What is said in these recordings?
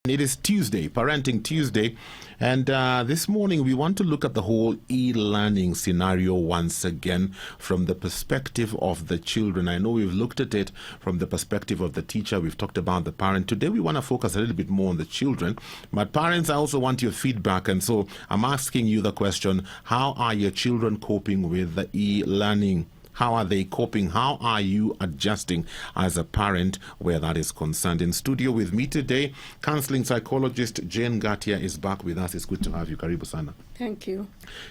It is Tuesday, Parenting Tuesday, and this morning we want to look at the whole e-learning scenario once again from the perspective of the children. I know we've looked at it from the perspective of the teacher. We've talked about the parent. Today we want to focus a little bit more on the children, but parents, I also want your feedback, and so I'm asking you the question, how are your children coping with the e-learning? How are they coping? How are you adjusting as a parent where that is concerned? In studio with me today, counseling psychologist Jane Gatia is back with us. It's good to have you. Karibu sana. Thank you.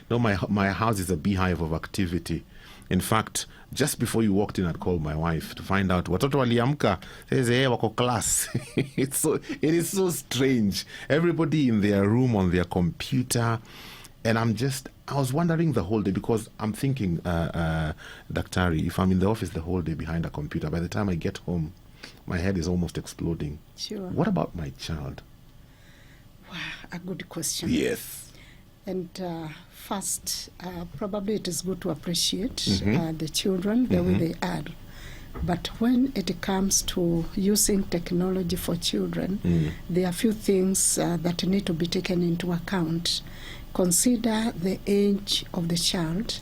No, my house is a beehive of activity. In fact, just before you walked in, I'd called my wife to find out watoto waliamka. Says, hey, wako class. It is so strange. Everybody in their room on their computer. And I was wondering the whole day, because I'm thinking, Daktari, if I'm in the office the whole day behind a computer, by the time I get home, my head is almost exploding. Sure. What about my child? Wow, a good question. Yes. And first, probably it is good to appreciate the children, the way they are. But when it comes to using technology for children, there are a few things that need to be taken into account. Consider the age of the child.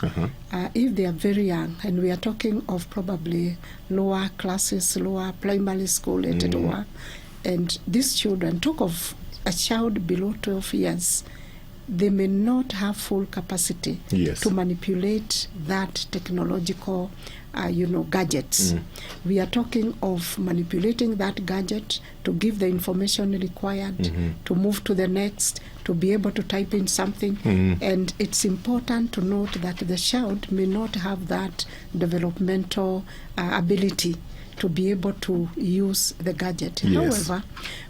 If they are very young, and we are talking of probably lower classes, lower primary school, etc. And these children, talk of a child below 12 years, they may not have full capacity to manipulate that technological gadgets. We are talking of manipulating that gadget to give the information required, to move to the next, to be able to type in something. And it's important to note that the child may not have that developmental ability to be able to use the gadget. However,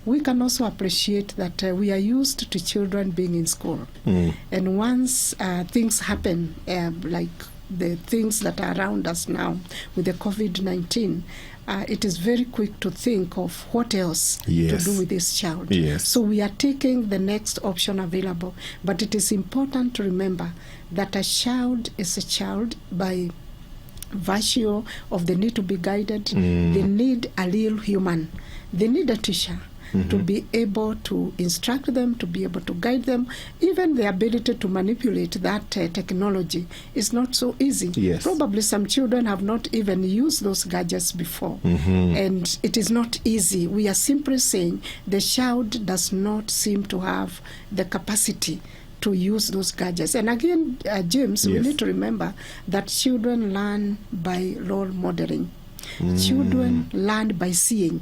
we can also appreciate that we are used to children being in school. And once things happen, like the things that are around us now with the COVID-19, it is very quick to think of what else to do with this child. So we are taking the next option available. But it is important to remember that a child is a child by virtue of the need to be guided. They need a real human. They need a teacher to be able to instruct them, to be able to guide them. Even the ability to manipulate that technology is not so easy. Probably some children have not even used those gadgets before. And it is not easy. We are simply saying the child does not seem to have the capacity to use those gadgets. And again, James, we need to remember that children learn by role modeling. Children learn by seeing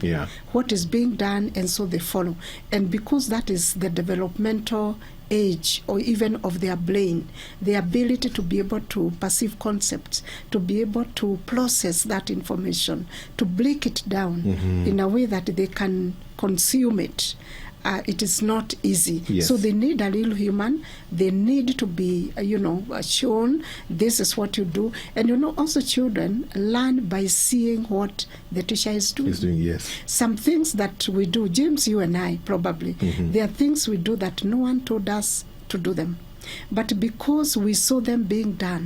what is being done, and so they follow. And because that is the developmental age or even of their brain, the ability to be able to perceive concepts, to be able to process that information, to break it down in a way that they can consume it. It is not easy. So they need a real human. They need to be, shown this is what you do. And, also children learn by seeing what the teacher is doing. Some things that we do, James, you and I probably, there are things we do that no one told us to do them. But because we saw them being done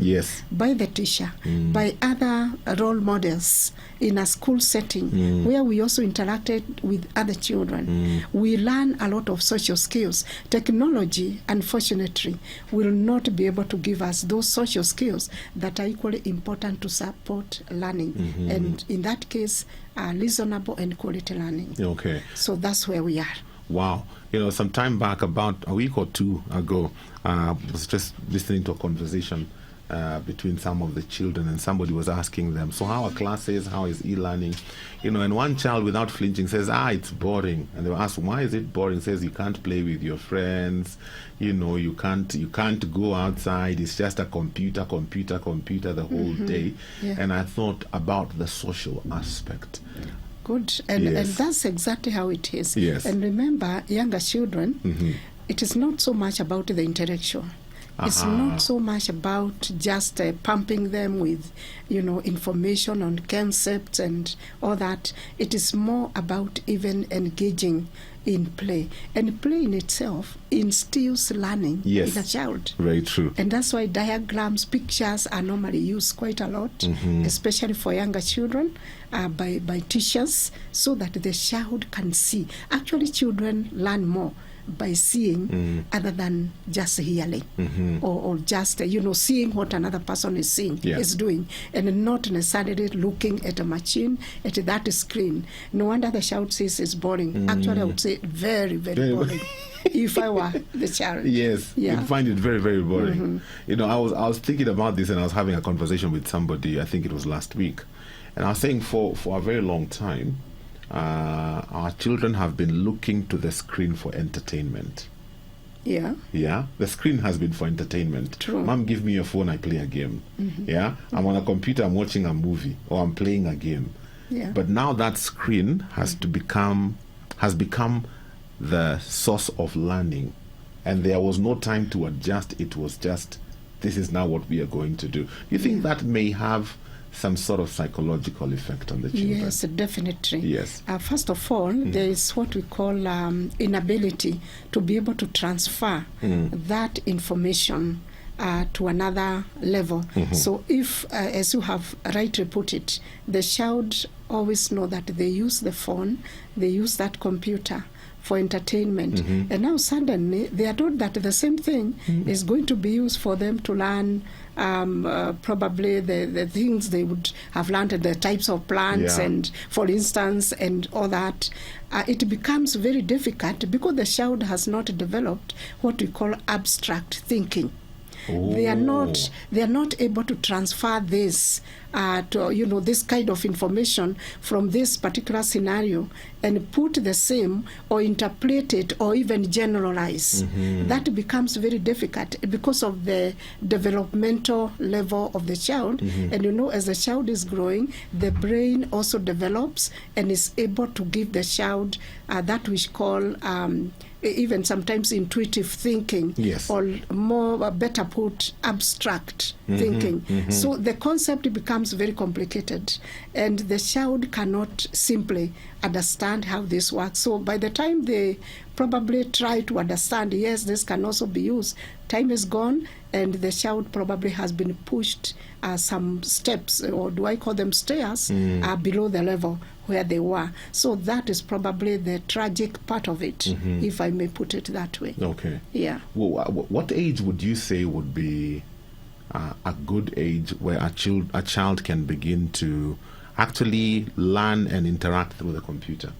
by the teacher, by other role models in a school setting where we also interacted with other children, we learn a lot of social skills. Technology, unfortunately, will not be able to give us those social skills that are equally important to support learning. And in that case, reasonable and quality learning. So that's where we are. Wow. Some time back, about a week or two ago, I was just listening to a conversation between some of the children, and somebody was asking them, so how are classes, how is e-learning? And one child without flinching says, it's boring. And they were asked, why is it boring? Says, you can't play with your friends, you can't go outside, it's just a computer the whole day. And I thought about the social aspect. Good. And that's exactly how it is. And remember, younger children, it is not so much about the intellectual. It's not so much about just pumping them with, information on concepts and all that. It is more about even engaging in play. And play in itself instills learning in a child. Very true. And that's why diagrams, pictures are normally used quite a lot, especially for younger children, by teachers, so that the child can see. Actually, children learn more by seeing other than just hearing or just seeing what another person is seeing is doing, and not necessarily looking at a machine, at that screen. No wonder the child says it's boring. Actually, I would say very, very boring. If I were the child. Yes, you'd find it very, very boring. I was thinking about this, and I was having a conversation with somebody, I think it was last week, and I was saying for a very long time, our children have been looking to the screen for entertainment. Yeah. The screen has been for entertainment. True. Mom, give me your phone, I play a game. I'm on a computer, I'm watching a movie, or I'm playing a game. But now that screen has become the source of learning, and there was no time to adjust. It was just, this is now what we are going to do. You think that may have some sort of psychological effect on the children? Yes, definitely. Yes. First of all, there is what we call inability to be able to transfer that information to another level. So if, as you have rightly put it, the child always know that they use the phone, they use that computer for entertainment, and now suddenly they are told that the same thing is going to be used for them to learn probably the things they would have learned, the types of plants and, for instance, and all that. It becomes very difficult because the child has not developed what we call abstract thinking. They are not able to transfer this to this kind of information from this particular scenario and put the same or interpret it or even generalize. That becomes very difficult because of the developmental level of the child. And as the child is growing, the brain also develops and is able to give the child that we call even sometimes intuitive thinking, or more, better put, abstract thinking. So the concept becomes very complicated, and the child cannot simply understand how this works. So by the time they probably try to understand, yes, this can also be used, time is gone, and the child probably has been pushed some steps, or do I call them stairs, below the level where they were. So that is probably the tragic part of it, if I may put it that way. Okay. Yeah. Well, what age would you say would be a good age where a child can begin to actually learn and interact through the computer?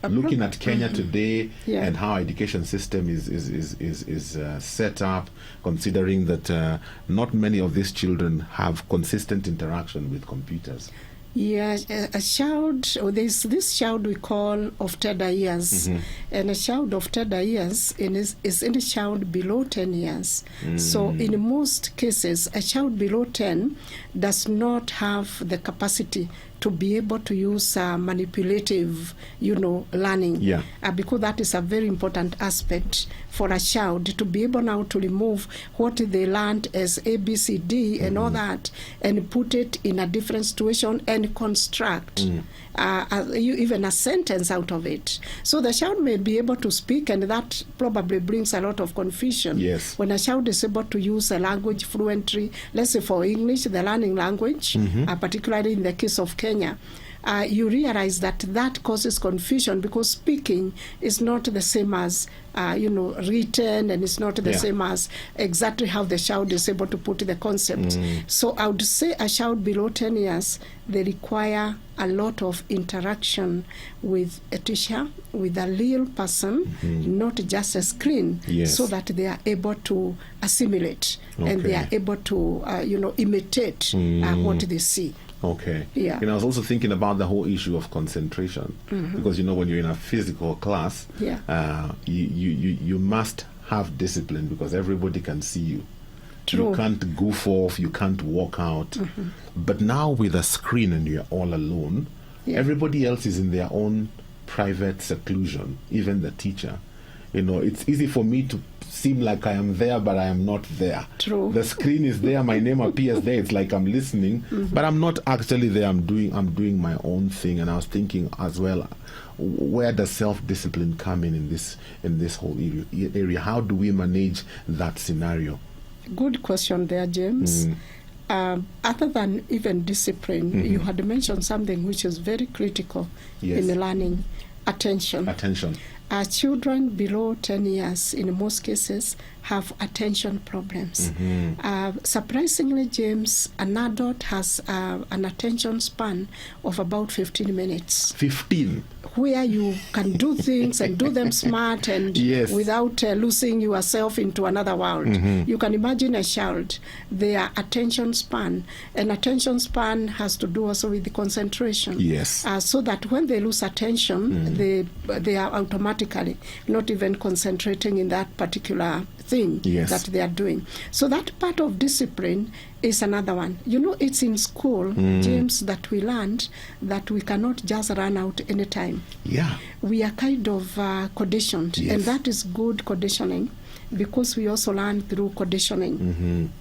Looking at Kenya today and how our education system is set up, considering that not many of these children have consistent interaction with computers. Yes, a child, or there's this child we call of tender years, and a child of tender years is any child below 10 years. So in most cases, a child below 10 does not have the capacity to be able to use manipulative, learning. Because that is a very important aspect for a child, to be able now to remove what they learned as A, B, C, D, and all that, and put it in a different situation and construct even a sentence out of it. So the child may be able to speak, and that probably brings a lot of confusion. When a child is able to use a language fluently, let's say for English, the learning language, particularly in the case of Kenya, you realize that causes confusion, because speaking is not the same as written, and it's not the same as exactly how the child is able to put the concept. So I would say a child below 10 years, they require a lot of interaction with a teacher, with a real person, not just a screen, so that they are able to assimilate and they are able to imitate what they see. Okay. I was also thinking about the whole issue of concentration, because when you're in a physical class, you must have discipline, because everybody can see you. You can't goof off, you can't walk out. But now with a screen and you're all alone, everybody else is in their own private seclusion, even the teacher. it's easy for me to seem like I am there, but I am not there. True. The screen is there, my name appears there. It's like I'm listening, but I'm not actually there. I'm doing my own thing. And I was thinking as well, where does self-discipline come in this whole area? How do we manage that scenario? Good question there, James. Other than even discipline, you had mentioned something which is very critical in learning: attention. Children below 10 years, in most cases, have attention problems. Surprisingly, James, an adult has an attention span of about 15 minutes. 15? Where you can do things and do them smart and without losing yourself into another world. You can imagine a child, their attention span. And attention span has to do also with the concentration. Yes. So that when they lose attention, they are automatically not even concentrating in that particular thing that they are doing. So that part of discipline is another one. It's in school, James, that we learned that we cannot just run out anytime. Yeah. We are kind of conditioned, and that is good conditioning, because we also learn through conditioning.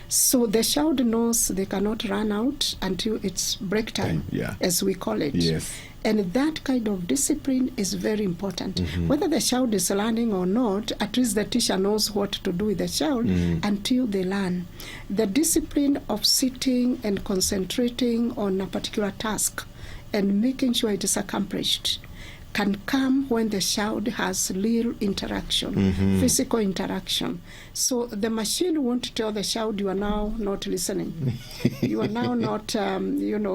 So the child knows they cannot run out until it's break time, as we call it. Yes. And that kind of discipline is very important. Whether the child is learning or not, at least the teacher knows what to do with the child until they learn. The discipline of sitting and concentrating on a particular task and making sure it is accomplished can come when the child has real interaction, physical interaction. So the machine won't tell the child, you are now not listening. You are now not,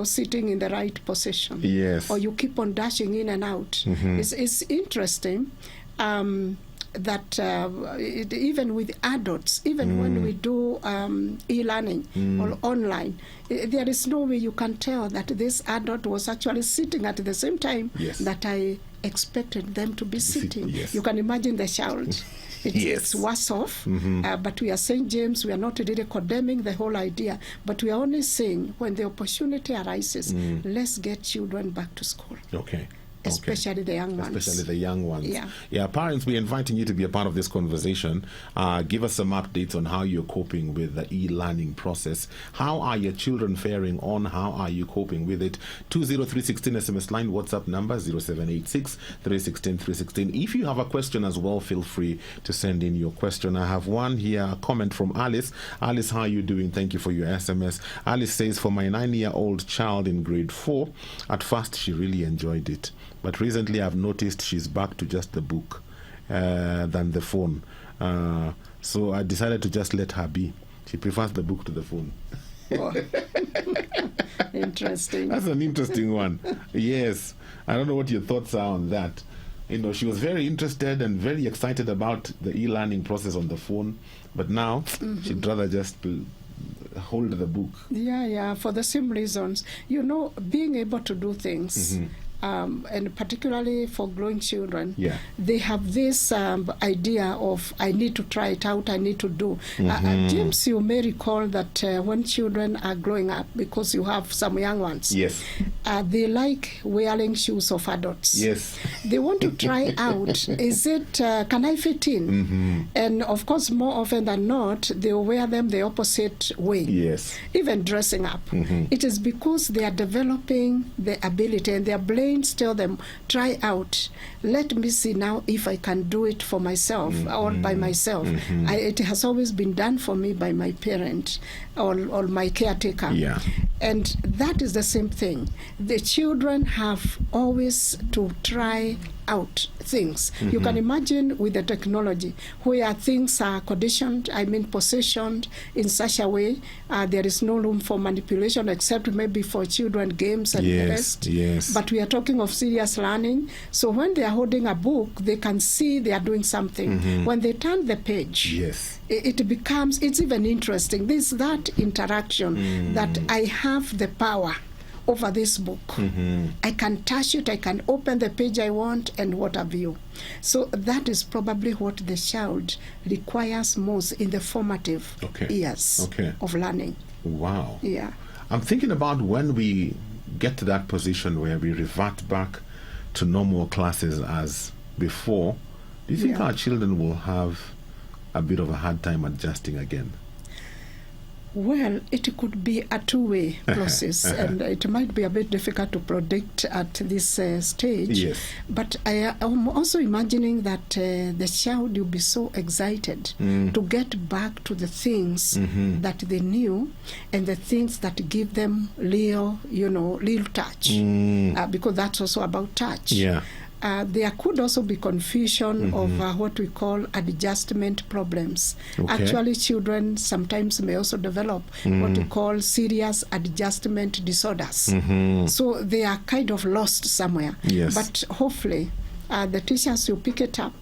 sitting in the right position. Yes. Or you keep on dashing in and out. It's interesting that even with adults, even when we do e-learning or online, there is no way you can tell that this adult was actually sitting at the same time that I expected them to be sitting. You can imagine the child. It's worse off. But we are saying, James, we are not really condemning the whole idea, but we are only saying when the opportunity arises, let's get children back to school. Okay. Especially the young ones. Especially the young ones. Yeah, parents, we're inviting you to be a part of this conversation. Give us some updates on how you're coping with the e-learning process. How are your children faring on? How are you coping with it? 20316 SMS line, WhatsApp number 0786 316 316. If you have a question as well, feel free to send in your question. I have one here, a comment from Alice. Alice, how are you doing? Thank you for your SMS. Alice says, for my 9-year-old child in grade 4, at first she really enjoyed it. But recently I've noticed she's back to just the book than the phone. So I decided to just let her be. She prefers the book to the phone. Oh. Interesting. That's an interesting one. Yes. I don't know what your thoughts are on that. She was very interested and very excited about the e-learning process on the phone. But now she'd rather just hold the book. Yeah, for the same reasons. Being able to do things... and particularly for growing children, they have this idea of, I need to try it out, I need to do. James, you may recall that when children are growing up, because you have some young ones, they like wearing shoes of adults. Yes. They want to try out, can I fit in? And of course, more often than not, they wear them the opposite way. Yes. Even dressing up. It is because they are developing the ability, and their brains tell them, try out. Let me see now if I can do it for myself or by myself. It has always been done for me by my parent or my caretaker. And that is the same thing. The children have always to try out things. You can imagine with the technology where things are conditioned, positioned in such a way there is no room for manipulation except maybe for children games and the rest. But we are talking of serious learning. So when they are holding a book, they can see they are doing something. When they turn the page, it's even interesting. There's that interaction that I have the power over this book. I can touch it, I can open the page I want, and what have you. So that is probably what the child requires most in the formative years of learning. Wow. Yeah. I'm thinking about when we get to that position where we revert back to normal classes as before. Do you think Yeah. our children will have a bit of a hard time adjusting again? Well, it could be a two-way process, and it might be a bit difficult to predict at this stage. Yes. But I am also imagining that the child will be so excited to get back to the things that they knew and the things that give them real touch, because that's also about touch. Yeah. There could also be confusion of what we call adjustment problems. Okay. Actually, children sometimes may also develop what we call serious adjustment disorders. So they are kind of lost somewhere. Yes. But hopefully, the teachers will pick it up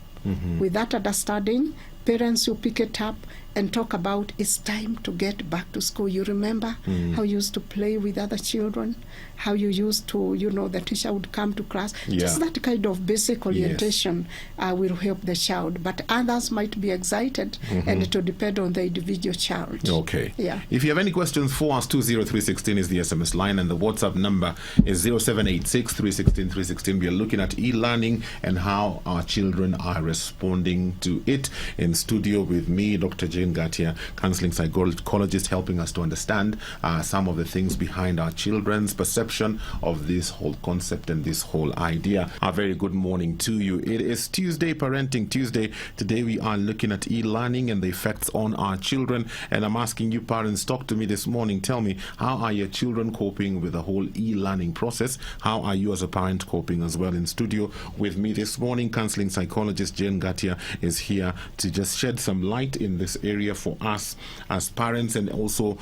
with that understanding. Parents will pick it up and talk about it's time to get back to school. You remember how you used to play with other children, how you used to, the teacher would come to class. Yeah. Just that kind of basic orientation will help the child. But others might be excited, and it will depend on the individual child. Okay. Yeah. If you have any questions for us, 20316 is the SMS line, and the WhatsApp number is 0786 316 316. We are looking at e-learning and how our children are responding to it. In studio with me, Dr. Jane Gatia, counseling psychologist, helping us to understand some of the things behind our children's perception of this whole concept and this whole idea. A very good morning to you. It is Tuesday, Parenting Tuesday. Today we are looking at e-learning and the effects on our children. And I'm asking you parents, talk to me this morning. Tell me, how are your children coping with the whole e-learning process? How are you as a parent coping as well? In studio with me this morning, counseling psychologist Jane Gatia is here to just shed some light in this area for us as parents and also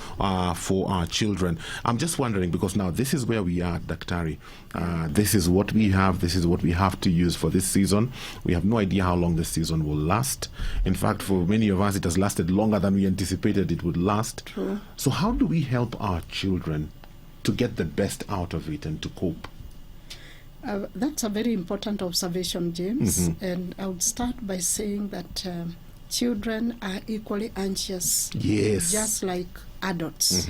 for our children. I'm just wondering, because now this is where we are, Daktari. This is what we have. This is what we have to use for this season. We have no idea how long this season will last. In fact, for many of us, it has lasted longer than we anticipated it would last. True. So how do we help our children to get the best out of it and to cope? That's a very important observation, James. And I would start by saying that children are equally anxious, Yes. just like adults.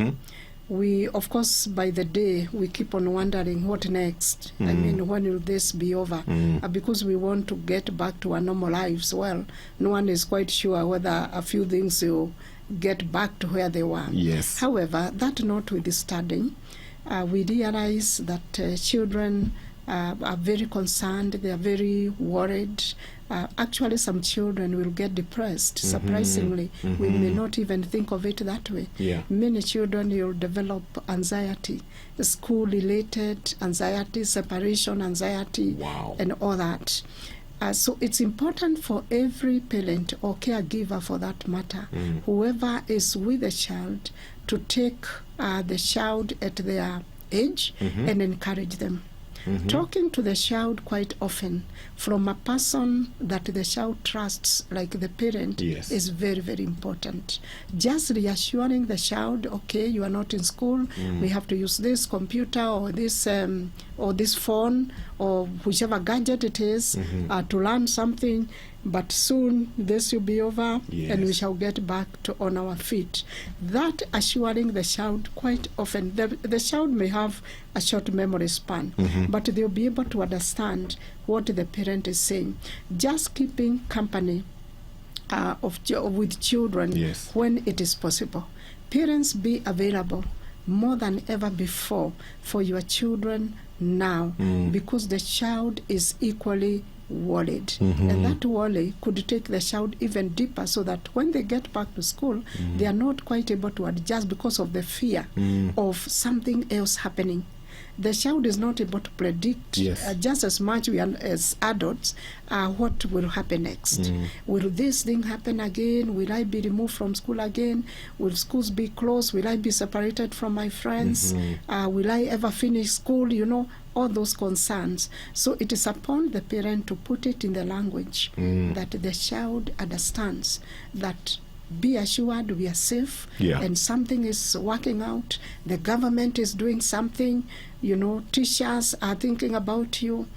We, of course, by the day, we keep on wondering what next. I mean, when will this be over? Because we want to get back to our normal lives. Well, no one is quite sure whether a few things will get back to where they were. Yes. However, that notwithstanding, we realize that children are very concerned, they are very worried. Actually, some children will get depressed, surprisingly. We may not even think of it that way. Yeah. Many children will develop anxiety, school-related anxiety, separation anxiety, Wow. and all that. So it's important for every parent or caregiver, for that matter, whoever is with a child, to take the child at their age and encourage them. Talking to the child quite often from a person that the child trusts, like the parent, Yes. is very, very important. Just reassuring the child, okay, you are not in school, we have to use this computer or this phone or whichever gadget it is to learn something, but soon this will be over and we Yes. shall get back to on our feet. That assuring the child quite often, the child may have a short memory span, but they'll be able to understand what the parent is saying. Just keeping company with children Yes. when it is possible. Parents, be available more than ever before for your children now, because the child is equally worried, and that worry could take the child even deeper, so that when they get back to school, they are not quite able to adjust because of the fear of something else happening. The child is not able to predict Yes. just as much as adults what will happen next. Will this thing happen again? Will I be removed from school again? Will schools be closed? Will I be separated from my friends? Will I ever finish school? All those concerns. So it is upon the parent to put it in the language that the child understands, that be assured we are safe, Yeah. and something is working out. The government is doing something. Teachers are thinking about you.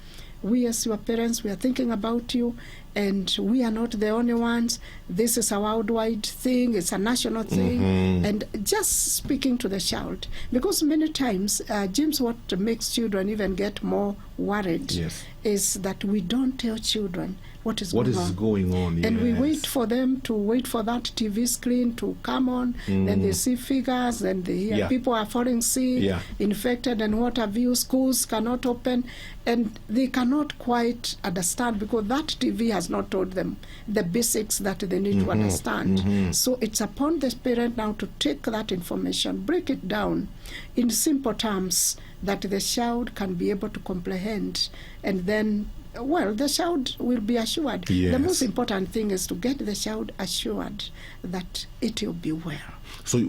We as your parents, we are thinking about you. and we are not the only ones. This is a worldwide thing, it's a national thing. And just speaking to the child, because many times, James, what makes children even get more worried is that we don't tell children what is going on. And we wait for them to wait for that TV screen to come on, then they see figures, then they hear people are falling sick, infected, and what have you. Schools cannot open, and they cannot quite understand because that TV has not told them the basics that they need to understand. So it's upon the parent now to take that information, break it down in simple terms that the child can be able to comprehend, and then the child will be assured. The most important thing is to get the child assured that it will be well. So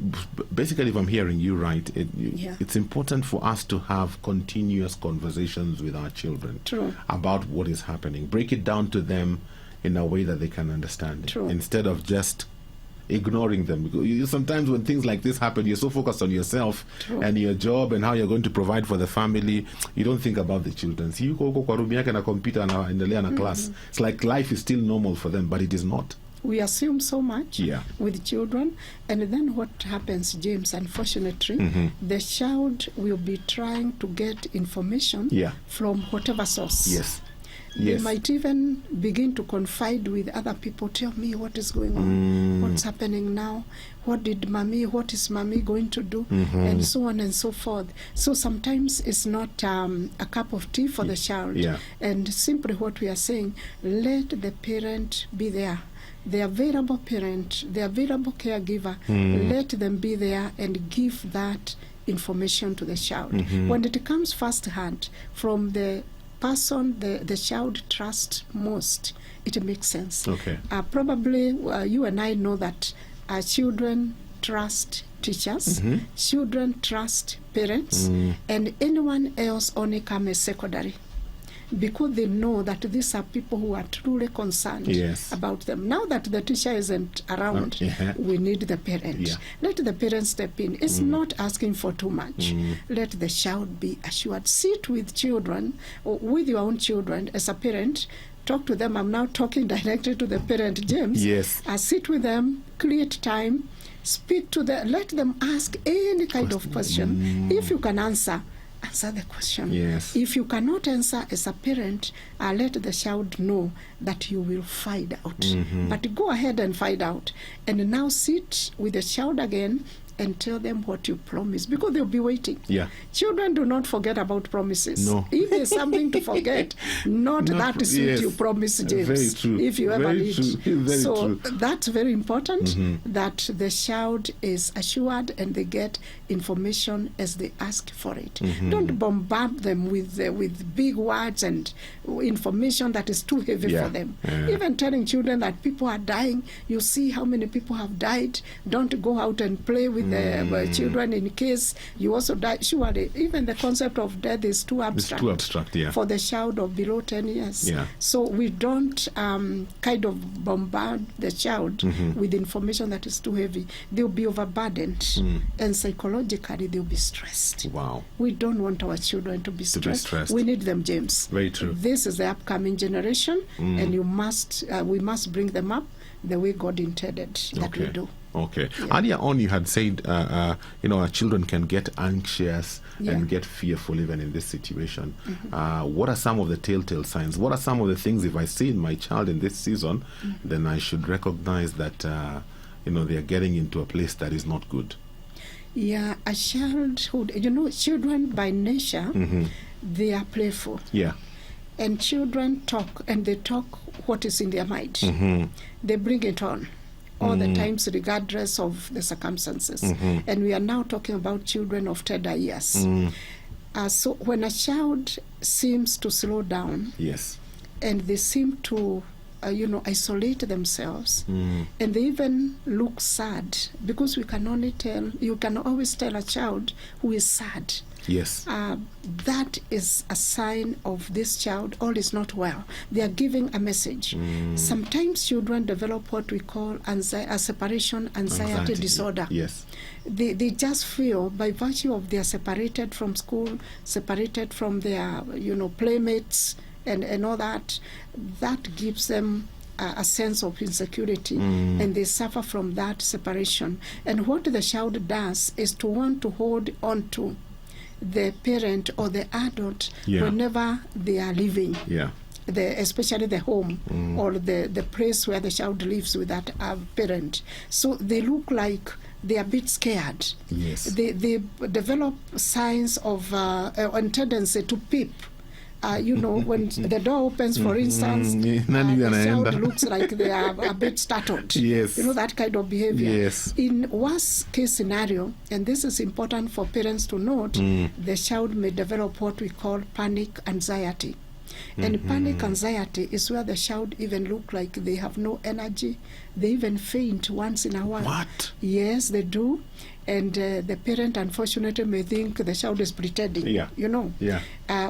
basically, if I'm hearing you right, it's important for us to have continuous conversations with our children about what is happening. Break it down to them in a way that they can understand it, instead of just ignoring them. Because sometimes when things like this happen, you're so focused on yourself and your job and how you're going to provide for the family, you don't think about the children. See, you go kwa room yake na computer na endelea na class. It's like life is still normal for them, but it is not. We assume so much with children, and then what happens, James, unfortunately, the child will be trying to get information from whatever source. They might even begin to confide with other people. Tell me what is going on, what's happening now, what is mommy going to do, and so on and so forth. So sometimes it's not a cup of tea for the child. And simply what we are saying, let the parent be there. The available parent, the available caregiver, let them be there and give that information to the child. When it comes first hand from the person the child trusts most, it makes sense. Probably you and I know that children trust teachers, children trust parents, and anyone else only come as secondary, because they know that these are people who are truly concerned about them. Now that the teacher isn't around, we need the parent. Let the parent step in. It's not asking for too much. Let the child be assured. Sit with children, or with your own children as a parent. Talk to them. I'm now talking directly to the parent, James. Sit with them, create time, speak to them, let them ask any kind of question. If you can answer the question. If you cannot answer as a parent, let the child know that you will find out. But go ahead and find out. And now sit with the child again and tell them what you promised, because they'll be waiting. Children do not forget about promises. If there's something to forget, not that sweet you promised, James. Very true. If you ever very need. True. Very so true. That's very important, that the child is assured and they get information as they ask for it. Don't bombard them with big words and information that is too heavy for them. Even telling children that people are dying, you see how many people have died. Don't go out and play with the children in case you also die. Surely, even the concept of death is too abstract. It's too abstract, for the child of below 10 years. So we don't kind of bombard the child with information that is too heavy. They'll be overburdened, and psychologically they'll be stressed. We don't want our children to be stressed. We need them, James. Very true. This is the upcoming generation, and we must bring them up the way God intended that we do. Earlier on, you had said, our children can get anxious and get fearful even in this situation. What are some of the telltale signs? What are some of the things, if I see in my child in this season, then I should recognize that, they are getting into a place that is not good? A childhood, children by nature, they are playful. And children talk, and they talk what is in their mind. They bring it on all the times, regardless of the circumstances. And we are now talking about children of tender years. So when a child seems to slow down, and they seem to isolate themselves, and they even look sad, because you can always tell a child who is sad. That is a sign of this child, all is not well. They are giving a message. Sometimes children develop what we call a separation anxiety disorder. They just feel, by virtue of they are separated from school, separated from their playmates, and all that gives them a sense of insecurity, and they suffer from that separation. And what the child does is to want to hold on to the parent or the adult whenever they are leaving. Especially the home or the place where the child lives with that parent. So they look like they are a bit scared. Yes. They develop signs of a tendency to peep. When the door opens, for instance, the child looks like they are a bit startled. Yes. That kind of behavior. Yes. In worst case scenario, and this is important for parents to note, the child may develop what we call panic anxiety. And panic anxiety is where the child even look like they have no energy. They even faint once in a while. What? Yes, they do. And the parent, unfortunately, may think the child is pretending,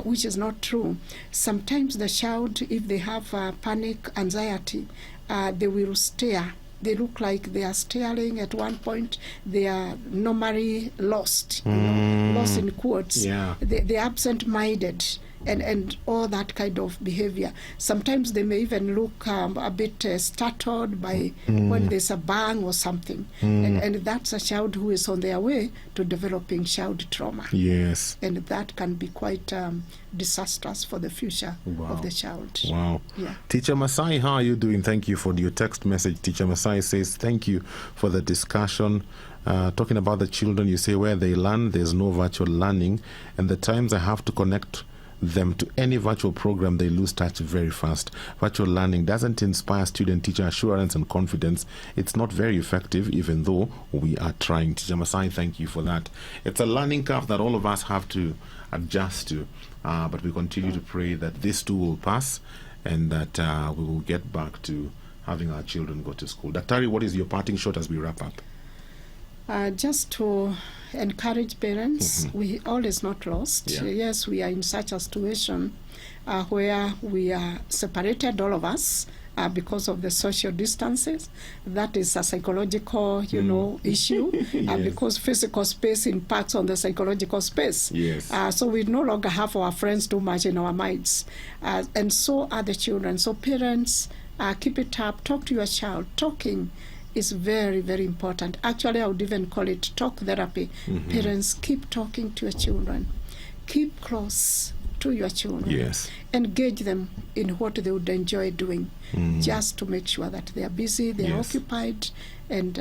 which is not true. Sometimes the child, if they have panic anxiety, they will stare. They look like they are staring at one point. They are normally lost, lost in quotes. They're absent-minded. And all that kind of behavior. Sometimes they may even look a bit startled by when there's a bang or something. And that's a child who is on their way to developing child trauma. Yes. And that can be quite disastrous for the future of the child. Wow. Yeah. Teacher Masai, how are you doing? Thank you for your text message. Teacher Masai says, thank you for the discussion. Talking about the children, you say where they learn, there's no virtual learning. And the times I have to connect them to any virtual program, they lose touch very fast. Virtual learning doesn't inspire student-teacher assurance and confidence. It's not very effective, even though we are trying. Teacher Masai, thank you for that. It's a learning curve that all of us have to adjust to, but we continue to pray that this too will pass and that we will get back to having our children go to school. Daktari, what is your parting shot as we wrap up? Just to encourage parents, all is not lost. Yes, we are in such a situation where we are separated, all of us, because of the social distances. That is a psychological, issue, because physical space impacts on the psychological space. Yes. So we no longer have our friends too much in our minds, and so are the children. So parents, keep it up. Talk to your child. Talking is very, very important. Actually, I would even call it talk therapy. Parents, keep talking to your children. Keep close to your children. Yes. Engage them in what they would enjoy doing, just to make sure that they are busy, they are occupied, and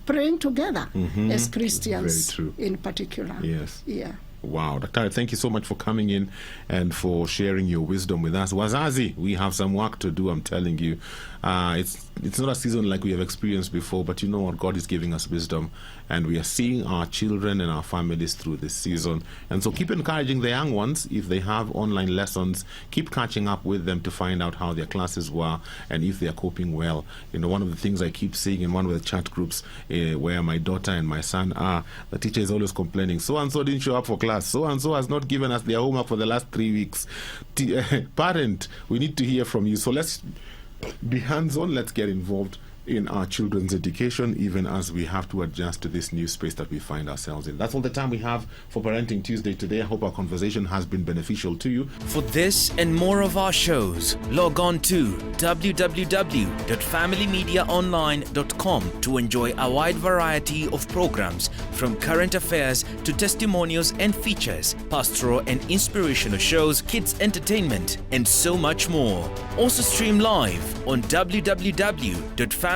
praying together as Christians. Very true. In particular. Yes. Yeah. Wow, Dr. Thank you so much for coming in and for sharing your wisdom with us. Wazazi, we have some work to do, I'm telling you. It's not a season like we have experienced before, but you know what? God is giving us wisdom, and we are seeing our children and our families through this season. And so keep encouraging the young ones. If they have online lessons, keep catching up with them to find out how their classes were and if they are coping well. One of the things I keep seeing in one of the chat groups where my daughter and my son are, the teacher is always complaining, so-and-so didn't show up for class, so-and-so has not given us their homework for the last 3 weeks. Parent, we need to hear from you. So let's be hands-on. Let's get involved in our children's education, even as we have to adjust to this new space that we find ourselves in. That's all the time we have for Parenting Tuesday today. I hope our conversation has been beneficial to you. For this and more of our shows, log on to www.familymediaonline.com to enjoy a wide variety of programs, from current affairs to testimonials and features, pastoral and inspirational shows, kids entertainment, and so much more. Also stream live on www.familymedia.tv.